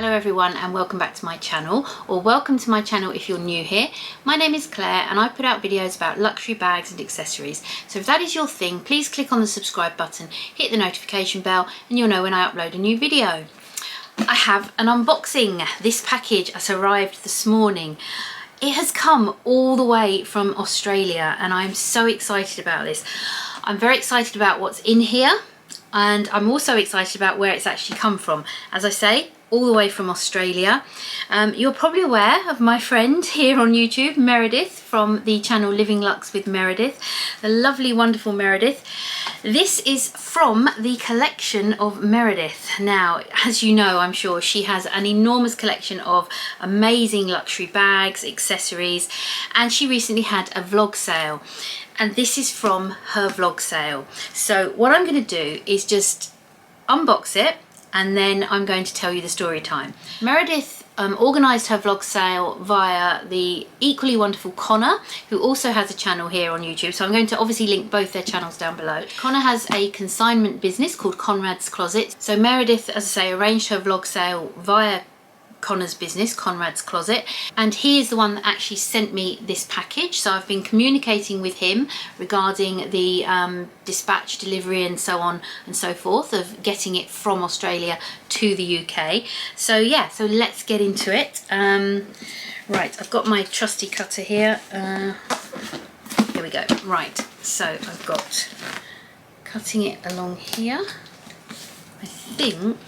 Hello everyone and welcome back to my channel, or welcome to my channel if you're new here. My name is Claire and I put out videos about luxury bags and accessories. So if that is your thing, please click on the subscribe button, hit the notification bell and you'll know when I upload a new video. I have an unboxing. This package has arrived this morning. It has come all the way from Australia and I'm so excited about this. I'm very excited about what's in here and I'm also excited about where it's actually come from. As I say, all the way from Australia. You're probably aware of my friend here on YouTube, Meredith, from the channel Living Luxe with Meredith, the lovely, wonderful Meredith. This is from the collection of Meredith. Now, as you know, I'm sure she has an enormous collection of amazing luxury bags, accessories, and she recently had a vlog sale. And this is from her vlog sale. So what I'm going to do is just unbox it and then I'm going to tell you the story time. Meredith organised her vlog sale via the equally wonderful Connor, who also has a channel here on YouTube. So I'm going to obviously link both their channels down below. Connor has a consignment business called Conrad's Closet. So Meredith, as I say, arranged her vlog sale via Connor's business, Conrad's Closet, and he is the one that actually sent me this package. So I've been communicating with him regarding the dispatch, delivery and so on and so forth of getting it from Australia to the UK. So yeah, so let's get into it. Right, I've got my trusty cutter here. Here we go. Right, so I've got cutting it along here. I think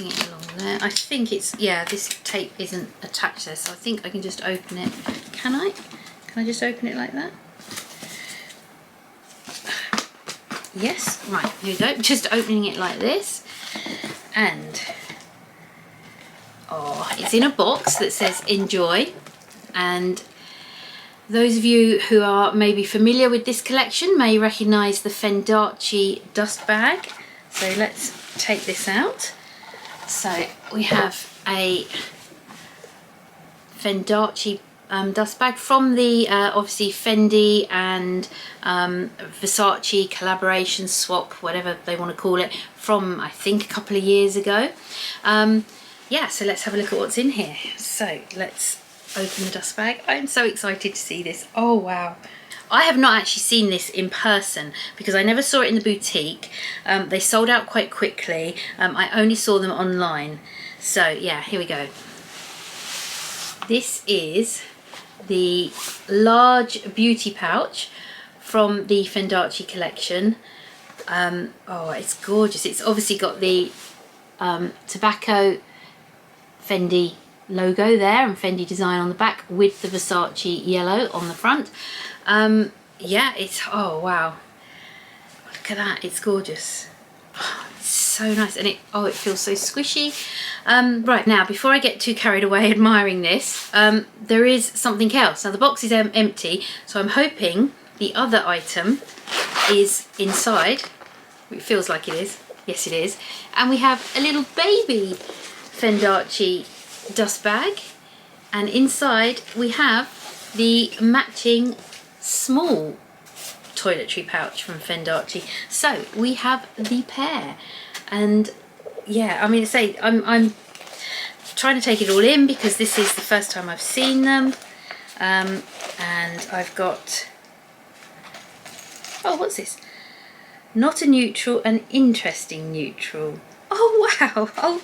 it along there. I think it's, yeah, this tape isn't attached there, so I think I can just open it. Can I? Can I just open it like that? Yes, right, here we go. Just opening it like this. And, oh, it's in a box that says enjoy. And those of you who are maybe familiar with this collection may recognise the Fendi dust bag. So let's take this out. So we have a Fendi dust bag from the obviously Fendi and Versace collaboration swap, whatever they want to call it, from I think a couple of years ago. Yeah, so let's have a look at what's in here. So let's open the dust bag. I'm so excited to see this. Oh wow. I have not actually seen this in person because I never saw it in the boutique. They sold out quite quickly. I only saw them online. So yeah, here we go. This is the large beauty pouch from the Fendi collection. Oh, it's gorgeous. It's obviously got the tobacco Fendi logo there and Fendi design on the back with the Versace yellow on the front. Yeah, it's, oh wow, look at that, it's gorgeous. Oh, it's so nice, and it feels so squishy. Right, now before I get too carried away admiring this, there is something else. Now the box is empty, so I'm hoping the other item is inside. It feels like it is. Yes it is. And we have a little baby Fendi dust bag, and inside we have the matching small toiletry pouch from Fendi. So we have the pair, and yeah, I mean, I'm trying to take it all in because this is the first time I've seen them. And I've got, oh, what's this? Not a neutral, an interesting neutral. Oh wow.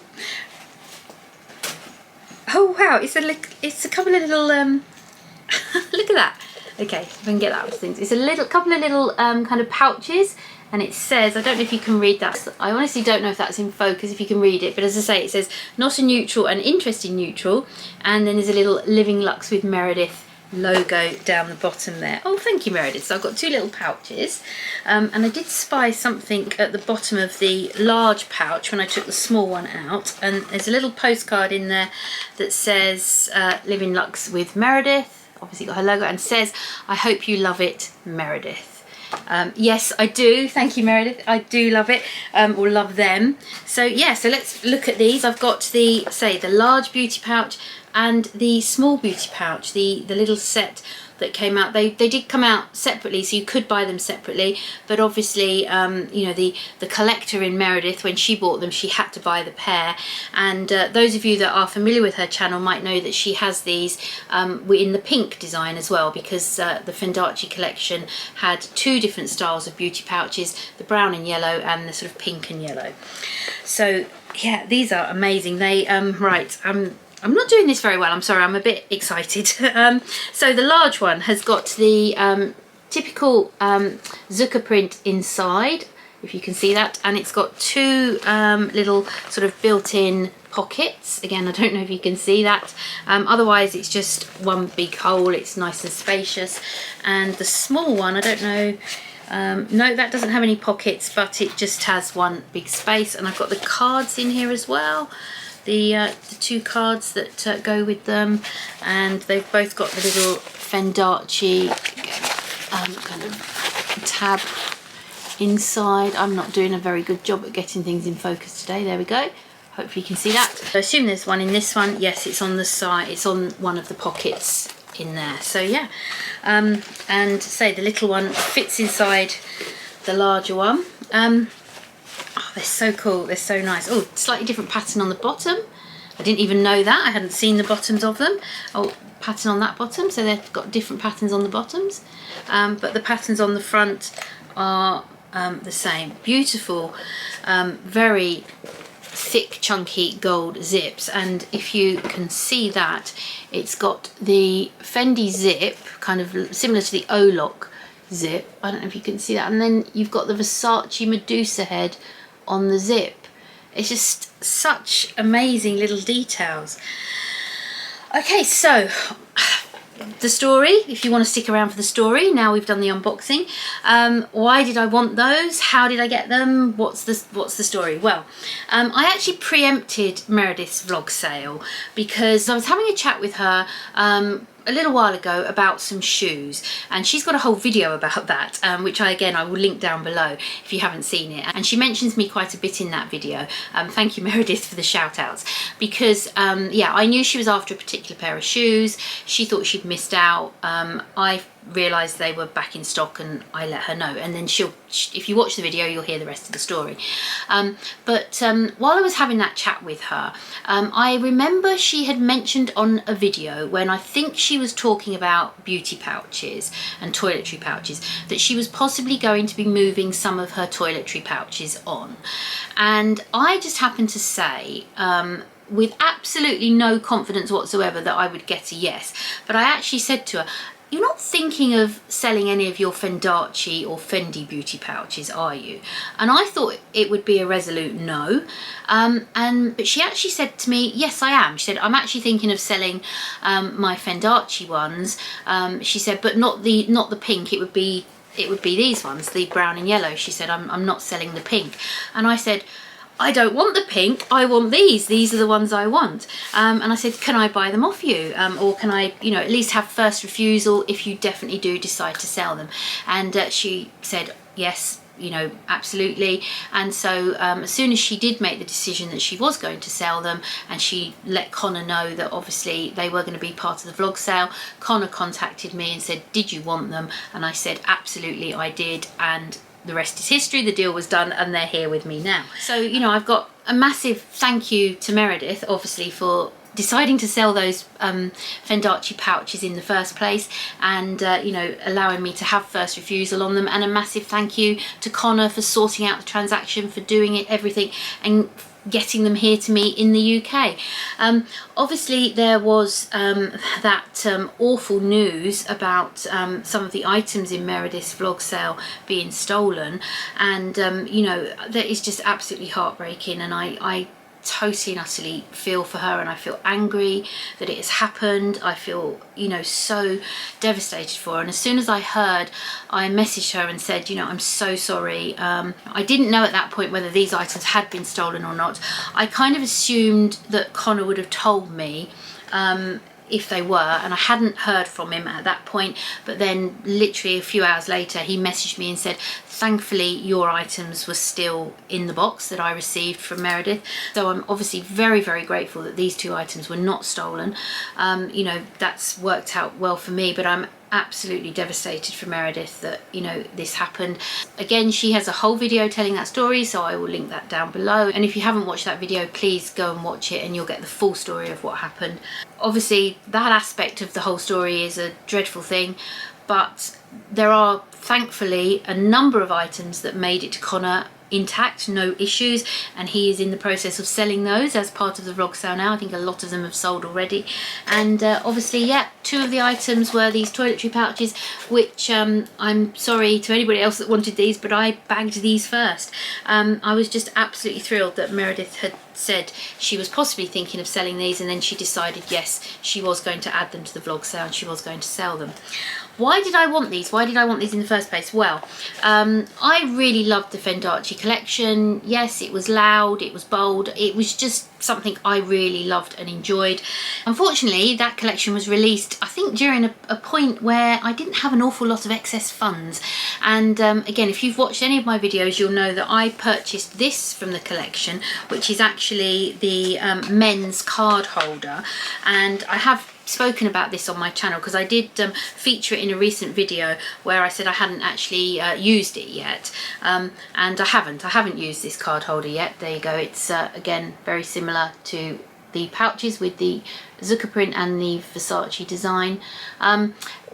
Oh wow, it's a couple of little look at that. Okay, if I can get that out of things. It's a couple of little kind of pouches, and it says, I don't know if you can read that. I honestly don't know if that's in focus, if you can read it, but as I say, it says not a neutral, an interesting neutral, and then there's a little Living Luxe with Meredith logo down the bottom there. Oh, thank you, Meredith. So I've got two little pouches, and I did spy something at the bottom of the large pouch when I took the small one out, and there's a little postcard in there that says Living Luxe with Meredith. Obviously got her logo, and says, I hope you love it, Meredith. Yes, I do. Thank you, Meredith. I do love it, or love them. So yeah, so let's look at these. I've got the large beauty pouch and the small beauty pouch, the little set that came out. They did come out separately, so you could buy them separately, but obviously you know, the collector in Meredith, when she bought them, she had to buy the pair. And those of you that are familiar with her channel might know that she has these in the pink design as well, because the Versace collection had two different styles of beauty pouches, the brown and yellow and the sort of pink and yellow. So yeah, these are amazing. They right, I'm not doing this very well, I'm sorry, I'm a bit excited. So the large one has got the typical Zucca print inside, if you can see that, and it's got two little sort of built-in pockets. Again, I don't know if you can see that. Otherwise it's just one big hole, it's nice and spacious. And the small one, I don't know, no, that doesn't have any pockets, but it just has one big space. And I've got the cards in here as well, the two cards that go with them, and they've both got the little Versace kind of tab inside. I'm not doing a very good job at getting things in focus today. There we go. Hopefully you can see that. I assume there's one in this one. Yes, it's on the side, it's on one of the pockets in there. So yeah, and say the little one fits inside the larger one. Oh, they're so cool, they're so nice. Oh, slightly different pattern on the bottom. I didn't even know that, I hadn't seen the bottoms of them. Oh, pattern on that bottom, so they've got different patterns on the bottoms. But the patterns on the front are the same. Beautiful, very thick, chunky gold zips. And if you can see that, it's got the Fendi zip, kind of similar to the O-lock zip. I don't know if you can see that. And then you've got the Versace Medusa head on the zip. It's just such amazing little details. Okay, so the story, if you want to stick around for the story, now we've done the unboxing. Why did I want those? How did I get them? What's the story? Well, I actually preempted Meredith's vlog sale because I was having a chat with her a little while ago about some shoes, and she's got a whole video about that, which I will link down below if you haven't seen it. And she mentions me quite a bit in that video. Thank you, Meredith, for the shout outs, because yeah, I knew she was after a particular pair of shoes. She thought she'd missed out. I realised they were back in stock and I let her know, and then if you watch the video you'll hear the rest of the story. But while I was having that chat with her, I remember she had mentioned on a video, when I think she was talking about beauty pouches and toiletry pouches, that she was possibly going to be moving some of her toiletry pouches on. And I just happened to say, with absolutely no confidence whatsoever, that I would get a yes. But I actually said to her, you're not thinking of selling any of your Versace or Fendi beauty pouches, are you? And I thought it would be a resolute no. But she actually said to me, yes, I am. She said, I'm actually thinking of selling my Versace ones. She said, but not the pink. It would be these ones, the brown and yellow. She said, I'm not selling the pink. And I said, I don't want the pink, I want these. These are the ones I want. And I said, can I buy them off you? Or can I, you know, at least have first refusal if you definitely do decide to sell them? And she said, yes, you know, absolutely. And so as soon as she did make the decision that she was going to sell them, and she let Connor know that obviously they were going to be part of the vlog sale, Connor contacted me and said, did you want them? And I said, absolutely, I did. And the rest is history. The deal was done and they're here with me now. So, you know, I've got a massive thank you to Meredith, obviously, for deciding to sell those Versace pouches in the first place, and you know, allowing me to have first refusal on them. And a massive thank you to Connor for sorting out the transaction, for doing it, everything, and getting them here to me in the UK. Obviously there was that awful news about some of the items in Meredith's vlog sale being stolen, and you know, that is just absolutely heartbreaking, and I totally and utterly feel for her, and I feel angry that it has happened. I feel, you know, so devastated for her. And as soon as I heard, I messaged her and said, you know, I'm so sorry. I didn't know at that point whether these items had been stolen or not. I kind of assumed that Connor would have told me if they were, and I hadn't heard from him at that point. But then literally a few hours later he messaged me and said, thankfully your items were still in the box that I received from Meredith. So I'm obviously very, very grateful that these two items were not stolen. You know, that's worked out well for me, but I'm absolutely devastated for Meredith that, you know, this happened. Again, she has a whole video telling that story, so I will link that down below. And if you haven't watched that video, please go and watch it and you'll get the full story of what happened. Obviously, that aspect of the whole story is a dreadful thing, but there are thankfully a number of items that made it to Connor intact, no issues, and he is in the process of selling those as part of the vlog sale now. I think a lot of them have sold already. And obviously, yeah, 2 of the items were these toiletry pouches, which I'm sorry to anybody else that wanted these, but I bagged these first. I was just absolutely thrilled that Meredith had said she was possibly thinking of selling these, and then she decided yes, she was going to add them to the vlog sale and she was going to sell them. Why did I want these? Why did I want these in the first place? Well, I really loved the Fendi collection. Yes, it was loud, it was bold, it was just something I really loved and enjoyed. Unfortunately, that collection was released, I think, during a point where I didn't have an awful lot of excess funds. And again, if you've watched any of my videos, you'll know that I purchased this from the collection, which is actually the men's card holder. And I have spoken about this on my channel because I did feature it in a recent video where I said I hadn't actually used it yet, and I haven't used this card holder yet. There you go. It's again very similar to the pouches with the Zucker print and the Versace design.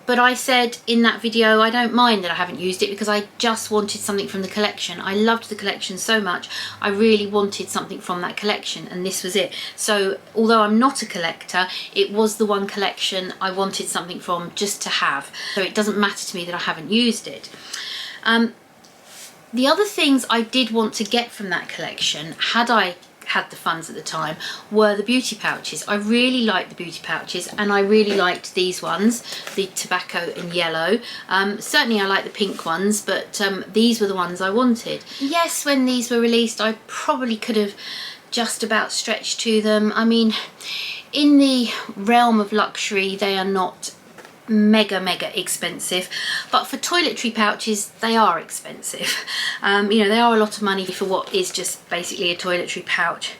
But I said in that video I don't mind that I haven't used it because I just wanted something from the collection. I loved the collection so much. I really wanted something from that collection, and this was it. So although I'm not a collector, it was the one collection I wanted something from just to have. So it doesn't matter to me that I haven't used it. The other things I did want to get from that collection, had I had the funds at the time, were the beauty pouches. I really liked the beauty pouches, and I really liked these ones, the tobacco and yellow. Certainly I like the pink ones, but these were the ones I wanted. Yes, when these were released, I probably could have just about stretched to them. I mean, in the realm of luxury, they are not mega expensive, but for toiletry pouches they are expensive. You know, they are a lot of money for what is just basically a toiletry pouch,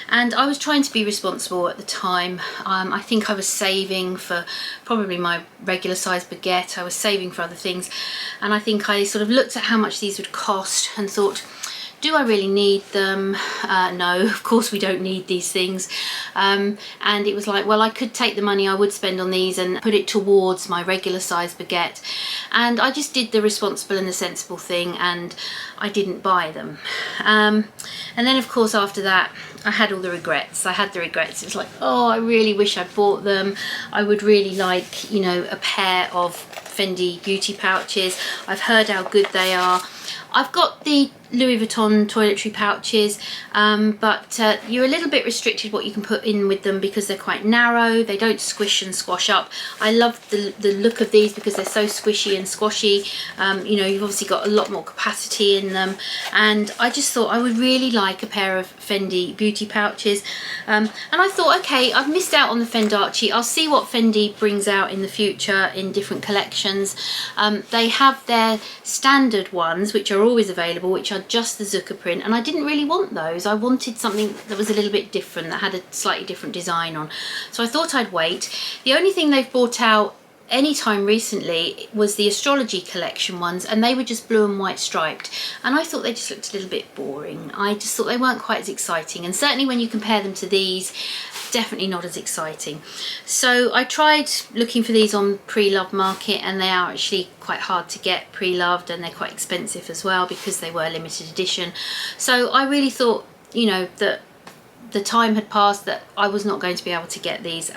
and I was trying to be responsible at the time. I think I was saving for probably my regular size baguette, I was saving for other things, and I think I sort of looked at how much these would cost and thought, do I really need them? No, of course we don't need these things. And it was like, well, I could take the money I would spend on these and put it towards my regular size baguette. And I just did the responsible and the sensible thing, and I didn't buy them. And then of course after that, I had all the regrets. I had the regrets. It was like, oh, I really wish I'd bought them. I would really like, you know, a pair of Fendi beauty pouches. I've heard how good they are. I've got the Louis Vuitton toiletry pouches, but you're a little bit restricted what you can put in with them because they're quite narrow. They don't squish and squash up. I love the look of these because they're so squishy and squashy. You know, you've obviously got a lot more capacity in them, and I just thought I would really like a pair of Fendi beauty pouches. And I thought, okay, I've missed out on the Fendi. I'll see what Fendi brings out in the future in different collections. They have their standard ones, which are always available, which are just the Zucker print, and I didn't really want those. I wanted something that was a little bit different, that had a slightly different design on. So I thought I'd wait. The only thing they've brought out anytime recently was the astrology collection ones, and they were just blue and white striped, and I thought they just looked a little bit boring. I just thought they weren't quite as exciting, and certainly when you compare them to these, definitely not as exciting. So I tried looking for these on pre-loved market, and they are actually quite hard to get pre-loved, and they're quite expensive as well because they were limited edition. So I really thought, you know, that the time had passed that I was not going to be able to get these,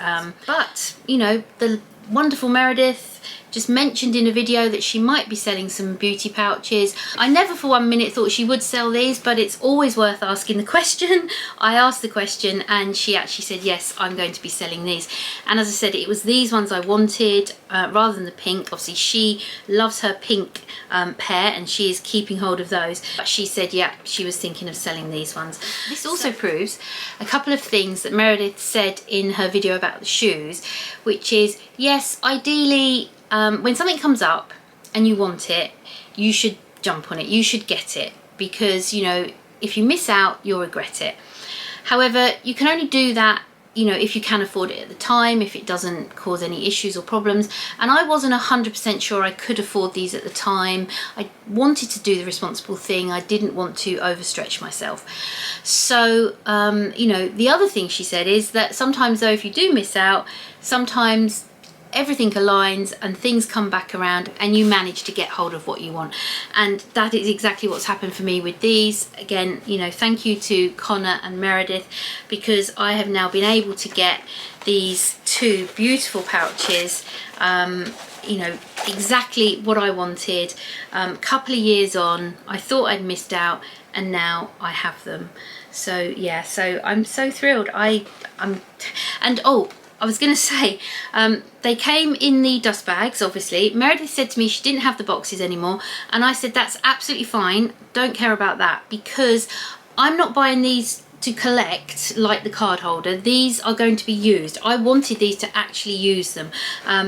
but you know, the wonderful Meredith just mentioned in a video that she might be selling some beauty pouches. I never for 1 minute thought she would sell these, but it's always worth asking the question. I asked the question and she actually said, yes, I'm going to be selling these. And as I said, it was these ones I wanted rather than the pink. Obviously she loves her pink pair and she is keeping hold of those, but she said, yeah, she was thinking of selling these ones. This also proves a couple of things that Meredith said in her video about the shoes, which is, yes, ideally, when something comes up and you want it, you should jump on it, you should get it, because, you know, if you miss out, you'll regret it. However, you can only do that you know, if you can afford it at the time, if it doesn't cause any issues or problems. And I wasn't 100% sure I could afford these at the time. I wanted to do the responsible thing. I didn't want to overstretch myself. So, you know, the other thing she said is that sometimes though, if you do miss out, sometimes everything aligns and things come back around and you manage to get hold of what you want. And that is exactly what's happened for me with these. Again, you know, thank you to Connor and Meredith, because I have now been able to get these two beautiful pouches, you know, exactly what I wanted. Couple of years on, I thought I'd missed out, and now I have them. So yeah, so I'm so thrilled. And oh, I was going to say, they came in the dust bags, obviously. Meredith said to me she didn't have the boxes anymore, and I said that's absolutely fine, don't care about that, because I'm not buying these to collect like the card holder. These are going to be used. I wanted these to actually use them.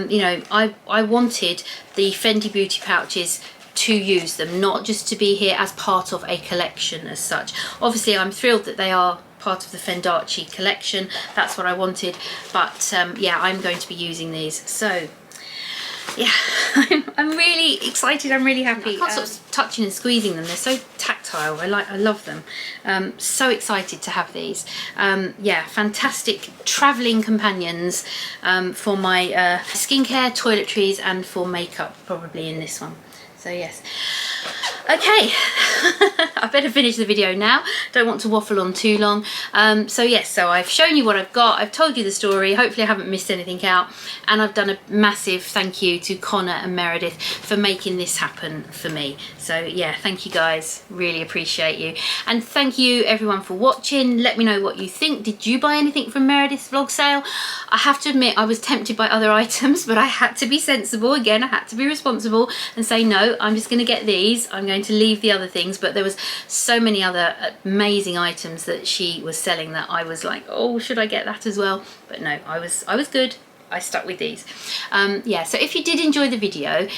You know, I wanted the Fendi Beauty pouches to use them, not just to be here as part of a collection as such. Obviously I'm thrilled that they are part of the Fendace collection. That's what I wanted, but yeah, I'm going to be using these. So yeah, I'm really excited. I'm really happy. I can't stop touching and squeezing them. They're so tactile. I love them. So excited to have these. Yeah, fantastic traveling companions for my skincare, toiletries, and for makeup, probably in this one. So yes. Okay, I better finish the video now. Don't want to waffle on too long. So yes, so I've shown you what I've got. I've told you the story. Hopefully I haven't missed anything out. And I've done a massive thank you to Connor and Meredith for making this happen for me. So yeah, thank you guys. Really appreciate you. And thank you everyone for watching. Let me know what you think. Did you buy anything from Meredith's vlog sale? I have to admit I was tempted by other items, but I had to be sensible. Again, I had to be responsible and say, no, I'm just going to get these. I'm going to leave the other things. But there was so many other amazing items that she was selling that I was like, oh, should I get that as well? But no, I was good. I stuck with these. Yeah, so if you did enjoy the video,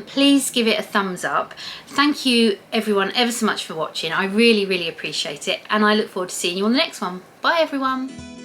please give it a thumbs up. Thank you everyone ever so much for watching. I really appreciate it, and I look forward to seeing you on the next one. Bye everyone.